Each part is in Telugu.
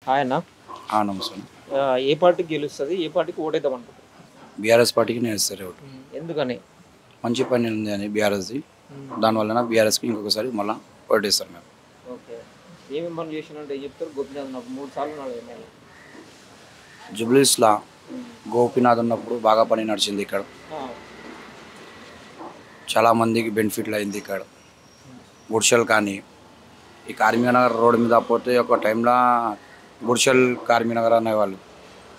హాయ్ అన్న. నమస్కారం. ఏ పార్టీకి గెలుస్తుంది, ఏ పార్టీకి ఓటేద్దాం అనుకుంటున్నారు? బీఆర్ఎస్ పార్టీకి నేను ఇస్తారు ఓటు. ఎందుకని? మంచి పని ఉంది అని బీఆర్ఎస్ది, దానివల్ల బీఆర్ఎస్కి ఇంకొకసారి మళ్ళీ ఓటేస్తారు మేము. ఓకే. ఏమేమి పనులు చేసినంటే ఏం చెప్తారు? గోపినాథ్ నాకు 3 సార్లు నాలుగు ఎమ్మెల్యే. జూబ్లీస్లా గోపీనాథ్ ఉన్నప్పుడు బాగా పని నడిచింది ఇక్కడ, చాలామందికి బెనిఫిట్లు అయింది ఇక్కడ. గుడిసెలు కానీ ఈ కార్మికనగర్ రోడ్డు మీద పోతే ఒక టైంలో గుడిసెల్ కార్మికనగర్ అనేవాళ్ళు,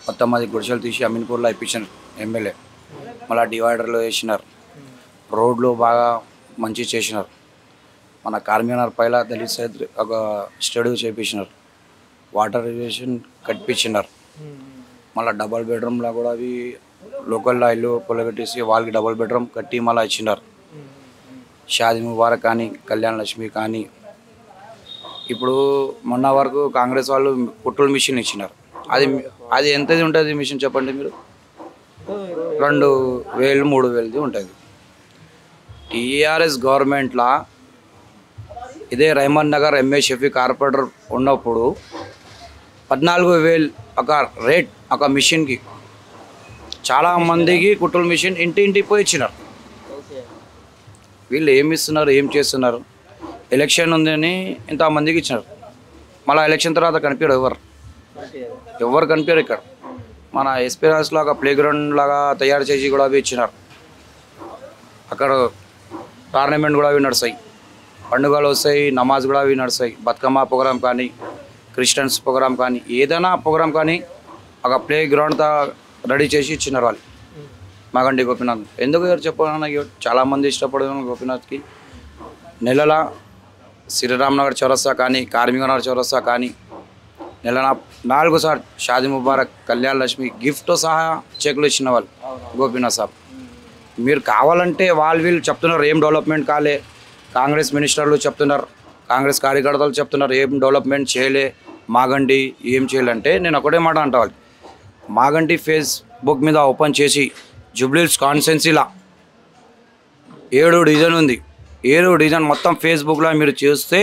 మొత్తం అది గుడిసెలు తీసి అమీన్పూర్లో ఇప్పించారు ఎమ్మెల్యే. మళ్ళీ డివైడర్లో వేసినారు, రోడ్లు బాగా మంచి చేసినారు. మన కార్మికనగర్ పైన దళిత్ సైడ్ ఒక స్టడీ చేయించినారు, వాటర్ ఇరిగేషన్ కట్టించినారు. మళ్ళీ డబల్ బెడ్రూమ్లో కూడా అవి లోకల్లో ఇల్లు పొలగట్టేసి వాళ్ళకి డబల్ బెడ్రూమ్ కట్టి మళ్ళీ ఇచ్చినారు. షాదీ ముబారక్ కానీ, కళ్యాణ లక్ష్మి కానీ. ఇప్పుడు మొన్న వరకు కాంగ్రెస్ వాళ్ళు పుట్టుల మిషన్ ఇచ్చినారు. అది ఎంతది ఉంటుంది మిషన్ చెప్పండి మీరు? 2,000 3,000 ఉంటుంది. టీఆర్ఎస్ గవర్నమెంట్లో ఇదే రైమన్ నగర్ ఎంఏ షఫీ కార్పొరేటర్ ఉన్నప్పుడు 14,000 ఒక రేట్ ఒక మిషన్కి. చాలామందికి కుట్టుల మిషన్ ఇంటింటికి పోయి ఇచ్చినారు. వీళ్ళు ఏమి ఇస్తున్నారు, ఏం చేస్తున్నారు? ఎలక్షన్ ఉందని ఇంతమందికి ఇచ్చినారు, మళ్ళీ ఎలక్షన్ తర్వాత కనిపించారు ఎవరు కనిపించారు. ఇక్కడ మన ఎస్పీరాస్ లాగా ప్లే గ్రౌండ్ లాగా తయారు చేసి కూడా అవి ఇచ్చినారు. అక్కడ టోర్నమెంట్ కూడా అవి నడుస్తాయి, పండుగలు వస్తాయి, నమాజ్ కూడా అవి నడుస్తాయి. బతుకమ్మ ప్రోగ్రామ్ కానీ, క్రిస్టియన్స్ ప్రోగ్రామ్ కానీ, ఏదైనా ప్రోగ్రామ్ కానీ ఒక ప్లే గ్రౌండ్ రెడీ చేసి ఇచ్చినారు వాళ్ళు. మాగండి గోపీనాథ్ ఎందుకు చెప్పాలన్నా, చాలామంది ఇష్టపడుతున్నారు గోపీనాథ్కి. నెలల శ్రీరామ్నగర్ చౌరస్తా కానీ, కార్మికనగర్ చౌరస్తా కానీ నెల 4 సార్లు షాదీ ముబారక్, కళ్యాణ లక్ష్మి గిఫ్ట్ సహా చెక్లు ఇచ్చిన వాళ్ళు గోపీనాథ్ సాబ్. మీరు కావాలంటే వీళ్ళు చెప్తున్నారు ఏం డెవలప్మెంట్ కాలే, కాంగ్రెస్ మినిస్టర్లు చెప్తున్నారు, కాంగ్రెస్ కార్యకర్తలు చెప్తున్నారు ఏం డెవలప్మెంట్ చేయలే, మాగండి ఏం చేయాలంటే నేను ఒకటే మాట అంటా, వాళ్ళు మాగండి ఫేస్బుక్ మీద ఓపెన్ చేసి జూబ్లీహిల్స్ కాన్స్టిట్యున్సీలా 7 డివిజన్ ఉంది. 7 డివిజన్ మొత్తం ఫేస్బుక్లో మీరు చూస్తే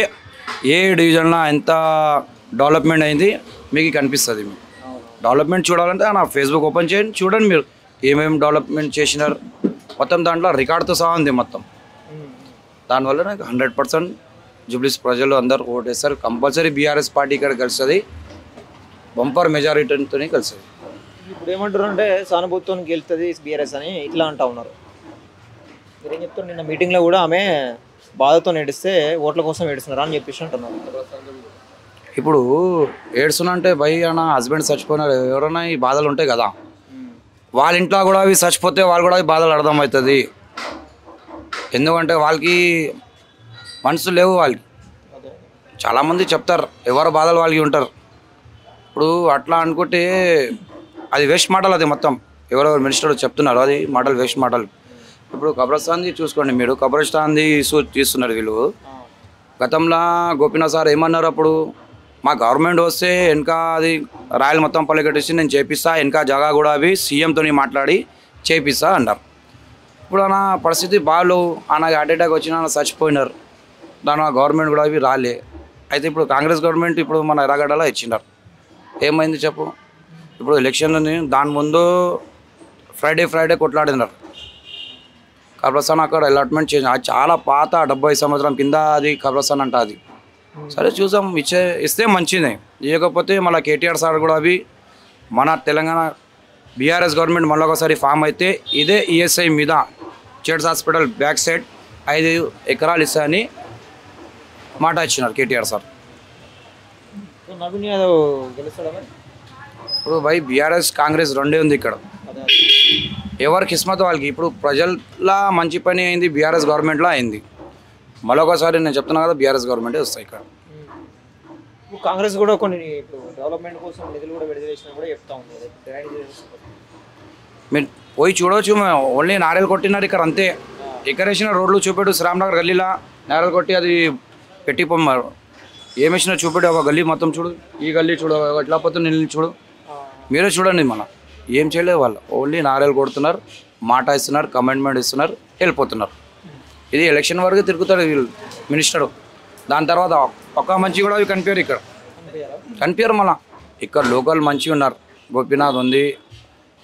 ఏ డివిజన్లో ఎంత డెవలప్మెంట్ అయింది మీకు కనిపిస్తుంది. మీకు డెవలప్మెంట్ చూడాలంటే నా ఫేస్బుక్ ఓపెన్ చేయండి, చూడండి మీరు ఏమేమి డెవలప్మెంట్ చేసినారు. మొత్తం దాంట్లో రికార్డుతో సహా ఉంది మొత్తం. దానివల్ల నాకు 100% జూబ్లీహిల్స్ ప్రజలు అందరూ ఓటేస్తారు. కంపల్సరీ బీఆర్ఎస్ పార్టీ ఇక్కడ కలుస్తుంది, బంపర్ మెజారిటీతో కలుస్తుంది. ఇప్పుడు ఏమంటారు అంటే సానుభూతితో గెలుస్తుంది బీఆర్ఎస్ అని ఇట్లా అంటా ఉన్నారు. మీరేం చెప్తారు? నిన్న మీటింగ్లో కూడా ఆమె బాధతో ఏడిస్తే ఓట్ల కోసం ఏడుస్తున్నారు అని చెప్పేసి అంటున్నారు. ఇప్పుడు ఏడుస్తున్నా అంటే అన్న హస్బెండ్ చచ్చిపోయినారు, ఎవరైనా ఈ బాధలు ఉంటాయి కదా, వాళ్ళ ఇంట్లో కూడా అవి చచ్చిపోతే వాళ్ళు కూడా ఈ బాధలు అర్థమవుతుంది. ఎందుకంటే వాళ్ళకి మనసు లేవు, వాళ్ళకి చాలామంది చెప్తారు ఎవరు బాధలు వాళ్ళకి ఉంటారు. ఇప్పుడు అట్లా అనుకుంటే అది వేస్ట్ మాటలు, అది మొత్తం ఎవరెవరు మినిస్టర్ చెప్తున్నారు అది మాటలు వేస్ట్ మాటలు. ఇప్పుడు కబ్రస్థాన్ది చూసుకోండి మీరు, కబ్రస్థాన్ది ఇష్యూ తీస్తున్నారు వీళ్ళు. గతంలో గోపీనాథ్ సార్ ఏమన్నారు, అప్పుడు మా గవర్నమెంట్ వస్తే వెనక అది రాయల్ మొత్తం పల్లెకట్టేసి నేను చేపిస్తా, వెనక జగా కూడా అవి సీఎంతో మాట్లాడి చేపిస్తా అన్నారు. ఇప్పుడు నా పరిస్థితి బాగాలేవు, నాకు హార్ట్ అటాక్ వచ్చినా చచ్చిపోయినారు, దాని గవర్నమెంట్ కూడా అవి రాలే. అయితే ఇప్పుడు కాంగ్రెస్ గవర్నమెంట్ ఇప్పుడు మన ఎర్రగడ్డలో ఇచ్చినారు, ఏమైంది చెప్పు? ఇప్పుడు ఎలక్షన్లని దాని ముందు ఫ్రైడే కొట్లాడినారు. కబ్రస్థాన్ అక్కడ అలాట్మెంట్ చేసిన అది చాలా పాత 70 సంవత్సరం కింద అది కబ్రస్థాన్ అంట. అది సరే చూసాం, ఇస్తే మంచిదే, ఇవ్వకపోతే మళ్ళీ కేటీఆర్ సార్ కూడా అవి మన తెలంగాణ బీఆర్ఎస్ గవర్నమెంట్ మళ్ళీ ఒకసారి ఫామ్ అయితే ఇదే ఈఎస్ఐ మీద చెడ్స్ హాస్పిటల్ బ్యాక్ సైడ్ 5 ఎకరాలు ఇస్తాయని మాట ఇచ్చినారు కేటీఆర్ సార్. నవీన్ యాదవ్ గెలుస్తాడా? ఇప్పుడు బీఆర్ఎస్ కాంగ్రెస్ రెండే ఉంది ఇక్కడ, ఎవరి కిస్మత్ వాళ్ళకి. ఇప్పుడు ప్రజల్లో మంచి పని అయింది, బీఆర్ఎస్ గవర్నమెంట్లో అయింది. మరొకసారి నేను చెప్తున్నా కదా, బీఆర్ఎస్ గవర్నమెంటే వస్తాయి ఇక్కడ. కాంగ్రెస్ కూడా కొన్ని ఇప్పుడు డెవలప్మెంట్ కోసం నిధులు కూడా విడుదల చేసినా కూడా చెప్తా ఉంది. మీరు పోయి చూడవచ్చు, ఓన్లీ నారేలు కొట్టినారు ఇక్కడ అంతే. ఎక్కడేసిన రోడ్లు చూపెట్టు, శ్రీరామ్నగర్ గల్లీలా నారేలు కొట్టి అది పెట్టి పొమ్మారు. ఏమేసినా చూపెట్టి ఒక గల్లీ మొత్తం చూడు, ఈ గల్లీ చూడు, ఎట్లా పోతే నిల్లు చూడు, మీరే చూడండి. మన ఏం చేయలేదు వాళ్ళు, ఓన్లీ నారేలు కొడుతున్నారు, మాట ఇస్తున్నారు, కమెంట్మెంట్ ఇస్తున్నారు, వెళ్ళిపోతున్నారు. ఇది ఎలక్షన్ వరకు తిరుగుతాడు వీళ్ళు మినిస్టరు. దాని తర్వాత ఒక్క మంచి కూడా అవి కనిపించారు ఇక్కడ, కనిపించారు. మళ్ళీ ఇక్కడ లోకల్ మంచిగా ఉన్నారు. గోపీనాథ్ ఉంది,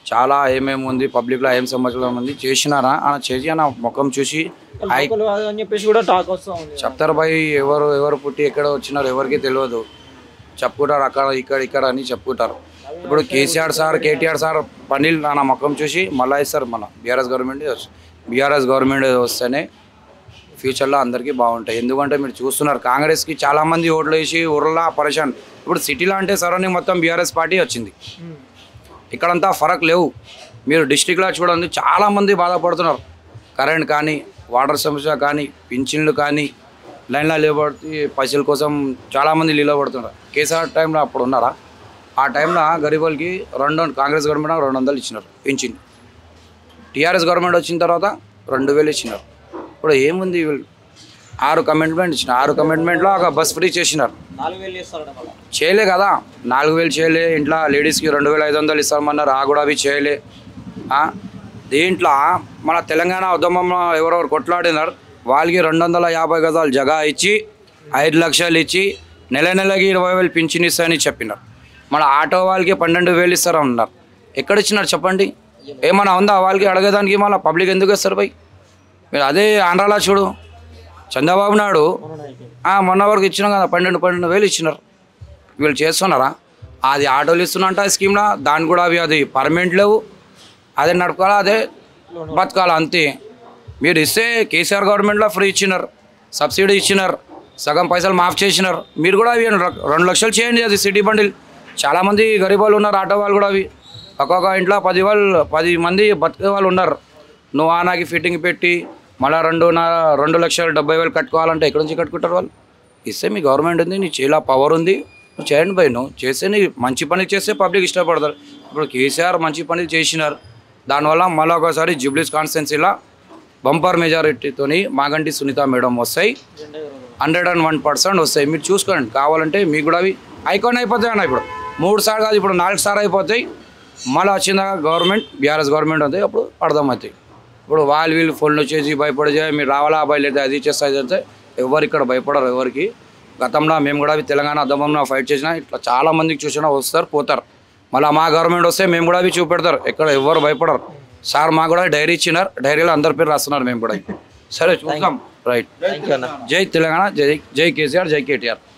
చాలా ఏమేమి ఉంది, పబ్లిక్లో ఏం సంవత్సరం ఉంది చేసినారా అని చేసి నా ముఖం చూసి లోకల్ కాదు అని చెప్పేసి కూడా టాక్ వస్తూ ఉంది. చెప్తారు భయ్. ఎవరు పుట్టి ఎక్కడ వచ్చినారు ఎవరికి తెలియదు. చెప్పుకుంటారు అక్కడ ఇక్కడ అని చెప్పుకుంటారు. ఇప్పుడు కేసీఆర్ సార్ కేటీఆర్ సార్ పన్నీల్ నా ముఖం చూసి మళ్ళీ ఇస్తారు. మన బీఆర్ఎస్ గవర్నమెంట్ వస్తేనే ఫ్యూచర్లో అందరికీ బాగుంటాయి. ఎందుకంటే మీరు చూస్తున్నారు కాంగ్రెస్కి చాలామంది ఓట్లు వేసి ఊర్లో పరేషాన్. ఇప్పుడు సిటీలో అంటే సరౌండింగ్ మొత్తం బీఆర్ఎస్ పార్టీ వచ్చింది. ఇక్కడంతా ఫరక్ లేవు. మీరు డిస్టిక్లో చూడండి చాలామంది బాధపడుతున్నారు. కరెంట్ కానీ, వాటర్ సమస్య కానీ, పింఛన్లు కానీ, లైన్లో లేబడి పైసల కోసం చాలామంది నిలబడుతున్నారు. కేసీఆర్ టైంలో అప్పుడు ఉన్నారా? ఆ టైంలో గరీబులకి కాంగ్రెస్ గవర్నమెంట్ 200 ఇచ్చినారు పింఛన్. టీఆర్ఎస్ గవర్నమెంట్ వచ్చిన తర్వాత 2000 ఇచ్చినారు. ఇప్పుడు ఏముంది, వీళ్ళు 6 కమిట్మెంట్ ఇచ్చినారు. 6 కమిట్మెంట్లో ఒక బస్ ఫ్రీ చేసినారు. 4000 చేస్తారట మళ్ళీ. చేయలే కదా, 4000 చేయలే. ఇంట్లో లేడీస్కి 2500 ఇస్తామన్నారు, ఆ కూడా అవి చేయలే. దీంట్లో మన తెలంగాణ ఉద్యమంలో ఎవరెవరు కొట్లాడినారు వాళ్ళకి 250 గజాలు జగా ఇచ్చి 5 లక్షలు ఇచ్చి నెలకి 20,000 పింఛన్ ఇస్తాయని చెప్పినారు. మన ఆటో వాళ్ళకి 12,000 ఇస్తారన్నారు. ఎక్కడ ఇచ్చినారు చెప్పండి? ఏమన్నా ఉందా వాళ్ళకి అడగడానికి? మళ్ళీ పబ్లిక్ ఎందుకు ఇస్తారు భయ్? మీరు అదే ఆంధ్రాలో చూడు, చంద్రబాబు నాయుడు మొన్న వరకు ఇచ్చినాం కదా, 12,000 ఇచ్చినారు. వీళ్ళు చేస్తున్నారా? అది ఆటోలు ఇస్తున్నంట స్కీమ్లో, దాని కూడా అవి అది పర్మనెంట్ లేవు. అదే నడపాలా, అదే బతకాలా అంతే. మీరు ఇస్తే కేసీఆర్ గవర్నమెంట్లో ఫ్రీ ఇచ్చినారు, సబ్సిడీ ఇచ్చినారు, సగం పైసలు మాఫ్ చేసినారు. మీరు కూడా అవి 2 లక్షలు చేయండి. అది సిటీ బండిల్. చాలామంది గరీబ్ వాళ్ళు ఉన్నారు, ఆటో వాళ్ళు కూడా అవి ఒక్కొక్క ఇంట్లో 10 మంది బతికే వాళ్ళు ఉన్నారు. నువ్వు ఆనాకి ఫిట్టింగ్ పెట్టి మళ్ళీ 2,70,000 కట్టుకోవాలంటే ఎక్కడి నుంచి కట్టుకుంటారు వాళ్ళు? ఇస్తే మీ గవర్నమెంట్ ఉంది, నీ చేలా పవర్ ఉంది, నువ్వు చేయండి భయ్. నువ్వు చేస్తే నీ మంచి పని చేస్తే పబ్లిక్ ఇష్టపడతారు. ఇప్పుడు కేసీఆర్ మంచి పనులు చేసినారు. దానివల్ల మళ్ళీ ఒకసారి జూబ్లీస్ కాన్స్టిట్యున్సీలో బంపర్ మెజారిటీతో మాగంటి సునీత మేడం వస్తాయి. 101% వస్తాయి. మీరు చూసుకోండి. కావాలంటే మీకు కూడా అవి ఐకాన్ అయిపోతాయి అన్న. ఇప్పుడు 3 సార్లు కాదు, ఇప్పుడు 4 సార్లు అయిపోతాయి. మళ్ళీ వచ్చిన గవర్నమెంట్ బీఆర్ఎస్ గవర్నమెంట్ అవుతాయి. అప్పుడు అర్థమవుతాయి. ఇప్పుడు వీళ్ళు ఫోన్లు చేసి భయపడే మీరు రావాలా అబ్బాయి లేదా అది చేస్తా అంటే ఎవరు ఇక్కడ భయపడరు ఎవరికి. గతంలో మేము కూడా అవి తెలంగాణ ఉద్యమంలో ఫైట్ చేసినా ఇట్లా చాలామందికి చూసినా వస్తారు పోతారు. మళ్ళీ మా గవర్నమెంట్ వస్తే మేము కూడా అవి చూపెడతారు. ఎక్కడ ఎవరు భయపడరు. సార్ మాకు కూడా డైరీ ఇచ్చినారు, డైరీలో అందరి పేరు రాస్తున్నారు. మేము కూడా సరే చూద్దాం. రైట్. థ్యాంక్ యూ అన్న. జై తెలంగాణ, జై కేసీఆర్, జై కేటీఆర్.